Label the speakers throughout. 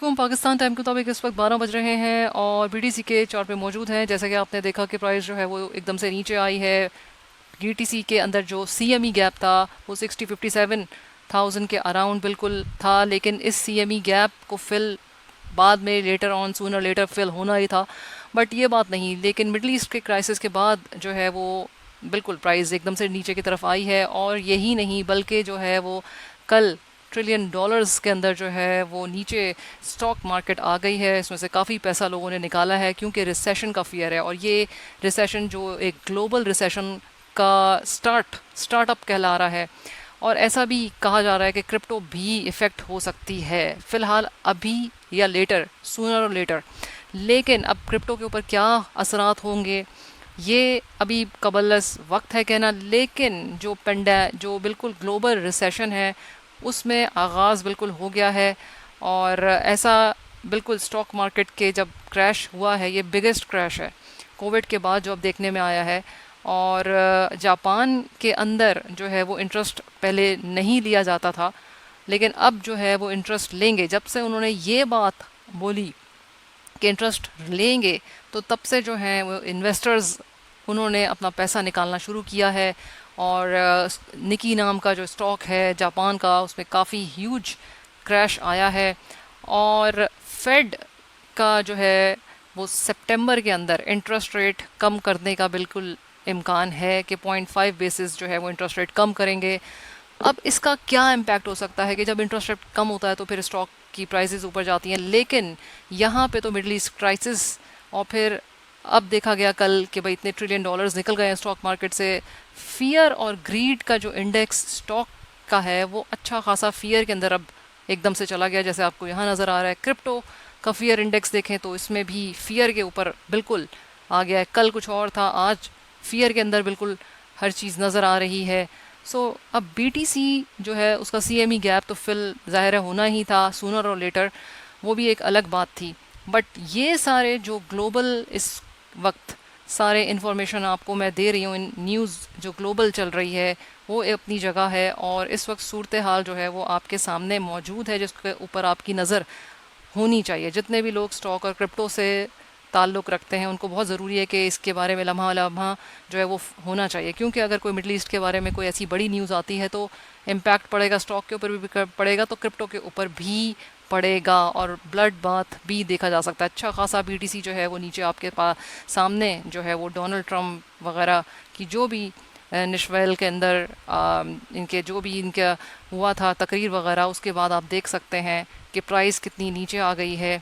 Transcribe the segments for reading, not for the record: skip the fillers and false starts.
Speaker 1: वालेकुम। पाकिस्तान टाइम के मुताबिक इस वक्त 12 बज रहे हैं और बीटीसी के चार्ट पे मौजूद हैं। जैसा कि आपने देखा कि प्राइस जो है वो एकदम से नीचे आई है। बीटीसी के अंदर जो सीएमई गैप था वो 57,000 के अराउंड बिल्कुल था, लेकिन इस सीएमई गैप को फिल बाद में later on sooner later fill होना ही था। बट ये बात नहीं, लेकिन मिडल ईस्ट के क्राइसिस के बाद जो है वो बिल्कुल प्राइस एकदम से नीचे की तरफ आई है। और यही नहीं बल्कि जो है वो कल ट्रिलियन डॉलर्स के अंदर जो है वो नीचे स्टॉक मार्केट आ गई है। इसमें से काफ़ी पैसा लोगों ने निकाला है क्योंकि रिसेशन का फियर है, और ये रिसेशन जो एक ग्लोबल रिसेशन का स्टार्टअप कहला रहा है। और ऐसा भी कहा जा रहा है कि क्रिप्टो भी इफ़ेक्ट हो सकती है, फ़िलहाल अभी या लेटर, सूनर और लेटर। लेकिन अब क्रिप्टो के ऊपर क्या असरात होंगे ये अभी कबलस वक्त है कहना। लेकिन जो बिल्कुल ग्लोबल रिसेशन है उसमें आगाज़ बिल्कुल हो गया है। और ऐसा बिल्कुल स्टॉक मार्केट के जब क्रैश हुआ है, ये बिगेस्ट क्रैश है कोविड के बाद जो अब देखने में आया है। और जापान के अंदर जो है वो इंटरेस्ट पहले नहीं लिया जाता था, लेकिन अब जो है वो इंटरेस्ट लेंगे। जब से उन्होंने ये बात बोली कि इंटरेस्ट लेंगे, तो तब से जो है वो इन्वेस्टर्स उन्होंने अपना पैसा निकालना शुरू किया है। और निकी नाम का जो स्टॉक है जापान का, उसमें काफ़ी ह्यूज क्रैश आया है। और फेड का जो है वो सितंबर के अंदर इंटरेस्ट रेट कम करने का बिल्कुल इम्कान है कि 0.5 बेसिस जो है वो इंटरेस्ट रेट कम करेंगे। अब इसका क्या इम्पैक्ट हो सकता है कि जब इंटरेस्ट रेट कम होता है तो फिर स्टॉक की प्राइसेस ऊपर जाती हैं। लेकिन यहाँ पे तो मिडल ईस्ट क्राइसिस, और फिर अब देखा गया कल कि भाई इतने ट्रिलियन डॉलर्स निकल गए हैं स्टॉक मार्केट से। फियर और ग्रीड का जो इंडेक्स स्टॉक का है वो अच्छा खासा फियर के अंदर अब एकदम से चला गया, जैसे आपको यहाँ नज़र आ रहा है। क्रिप्टो का फियर इंडेक्स देखें तो इसमें भी फियर के ऊपर बिल्कुल आ गया है। कल कुछ और था, आज फियर के अंदर बिल्कुल हर चीज़ नज़र आ रही है। अब बीटीसी जो है उसका सीएमई गैप तो फिल ज़ाहिर है होना ही था सूनर और लेटर, वो भी एक अलग बात थी। बट ये सारे जो ग्लोबल इस वक्त सारे इन्फॉर्मेशन आपको मैं दे रही हूँ, इन न्यूज़ जो ग्लोबल चल रही है वो अपनी जगह है। और इस वक्त सूरत हाल जो है वो आपके सामने मौजूद है, जिसके ऊपर आपकी नज़र होनी चाहिए। जितने भी लोग स्टॉक और क्रिप्टो से ताल्लुक़ रखते हैं उनको बहुत ज़रूरी है कि इसके बारे में लम्हा लम्हा जो है वो होना चाहिए, क्योंकि अगर कोई मिडल ईस्ट के बारे में कोई ऐसी बड़ी न्यूज़ आती है तो इम्पैक्ट पड़ेगा, स्टॉक के ऊपर भी पड़ेगा, तो क्रिप्टो के ऊपर भी पड़ेगा। और ब्लड बाथ भी देखा जा सकता है। अच्छा खासा बीटीसी जो है वो नीचे आपके पास सामने जो है वो डोनाल्ड ट्रम्प वगैरह की जो भी निशवेल के अंदर इनके जो भी इनका हुआ था तकरीर वगैरह, उसके बाद आप देख सकते हैं कि प्राइस कितनी नीचे आ गई है।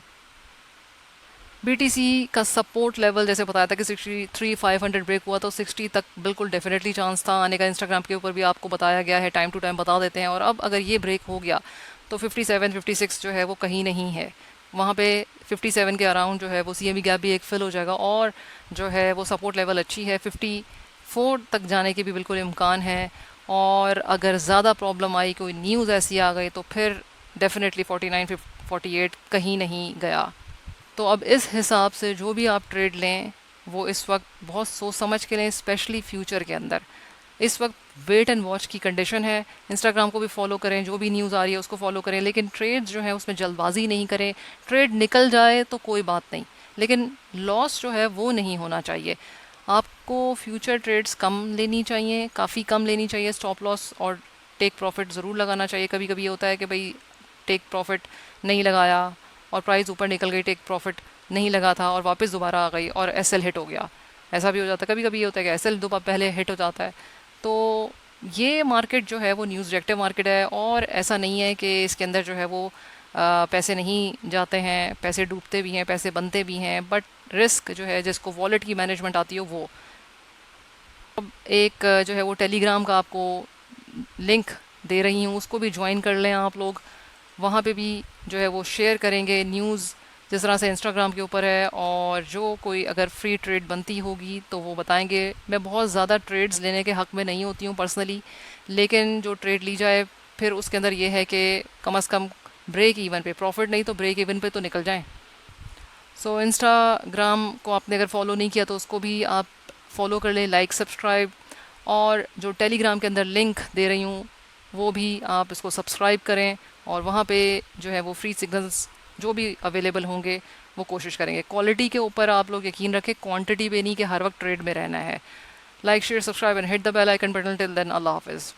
Speaker 1: बीटीसी का सपोर्ट लेवल जैसे बताया था कि 63,500 ब्रेक हुआ तो 60 तक बिल्कुल डेफिनेटली चांस था आने का। इंस्टाग्राम के ऊपर भी आपको बताया गया है, टाइम टू टाइम बता देते हैं। और अब अगर ये ब्रेक हो गया तो 57 56 जो है वो कहीं नहीं है, वहाँ पे 57 के अराउंड जो है वो सीएमई गैप भी एक फिल हो जाएगा। और जो है वो सपोर्ट लेवल अच्छी है, 54 तक जाने के भी बिल्कुल इम्कान है। और अगर ज़्यादा प्रॉब्लम आई, कोई न्यूज़ ऐसी आ गई, तो फिर डेफिनेटली 49 48 कहीं नहीं गया। तो अब इस हिसाब से जो भी आप ट्रेड लें वो इस वक्त बहुत सोच समझ के लें, स्पेशली फ्यूचर के अंदर। इस वक्त वेट एंड वॉच की कंडीशन है। इंस्टाग्राम को भी फॉलो करें, जो भी न्यूज़ आ रही है उसको फॉलो करें, लेकिन ट्रेड जो है उसमें जल्दबाजी नहीं करें। ट्रेड निकल जाए तो कोई बात नहीं, लेकिन लॉस जो है वो नहीं होना चाहिए। आपको फ्यूचर ट्रेड्स कम लेनी चाहिए, काफ़ी कम लेनी चाहिए। स्टॉप लॉस और टेक प्रॉफिट ज़रूर लगाना चाहिए। कभी कभी ये होता है कि भाई टेक प्रॉफिट नहीं लगाया और प्राइस ऊपर निकल गई, टेक प्रॉफिट नहीं लगा था और वापस दोबारा आ गई और एसएल हिट हो गया। ऐसा भी हो जाता है, कभी कभी ये होता है कि एसएल दोबारा पहले हिट हो जाता है। तो ये मार्केट जो है वो न्यूज़ रिएक्टिव मार्केट है, और ऐसा नहीं है कि इसके अंदर जो है वो पैसे नहीं जाते हैं, पैसे डूबते भी हैं, पैसे बनते भी हैं। बट रिस्क जो है, जिसको वॉलेट की मैनेजमेंट आती हो वो। अब एक जो है वो टेलीग्राम का आपको लिंक दे रही हूँ, उसको भी ज्वाइन कर लें आप लोग। वहाँ पे भी जो है वो शेयर करेंगे न्यूज़ जिस तरह से इंस्टाग्राम के ऊपर है। और जो कोई अगर फ्री ट्रेड बनती होगी तो वो बताएंगे। मैं बहुत ज़्यादा ट्रेड्स लेने के हक़ में नहीं होती हूँ पर्सनली, लेकिन जो ट्रेड ली जाए फिर उसके अंदर ये है कि कम से कम ब्रेक इवन पे, प्रॉफिट नहीं तो ब्रेक इवन पे तो निकल जाएं। इंस्टाग्राम को आपने अगर फॉलो नहीं किया तो उसको भी आप फॉलो कर लें, लाइक सब्सक्राइब। और जो टेलीग्राम के अंदर लिंक दे रही हूँ वो भी आप इसको सब्सक्राइब करें। और वहाँ पे जो है वो फ्री सिग्नल्स जो भी अवेलेबल होंगे वो कोशिश करेंगे। क्वालिटी के ऊपर आप लोग यकीन रखें, क्वांटिटी पे नहीं कि हर वक्त ट्रेड में रहना है। Like share subscribe and hit the bell icon button. Till then, अल्लाह हाफिज़।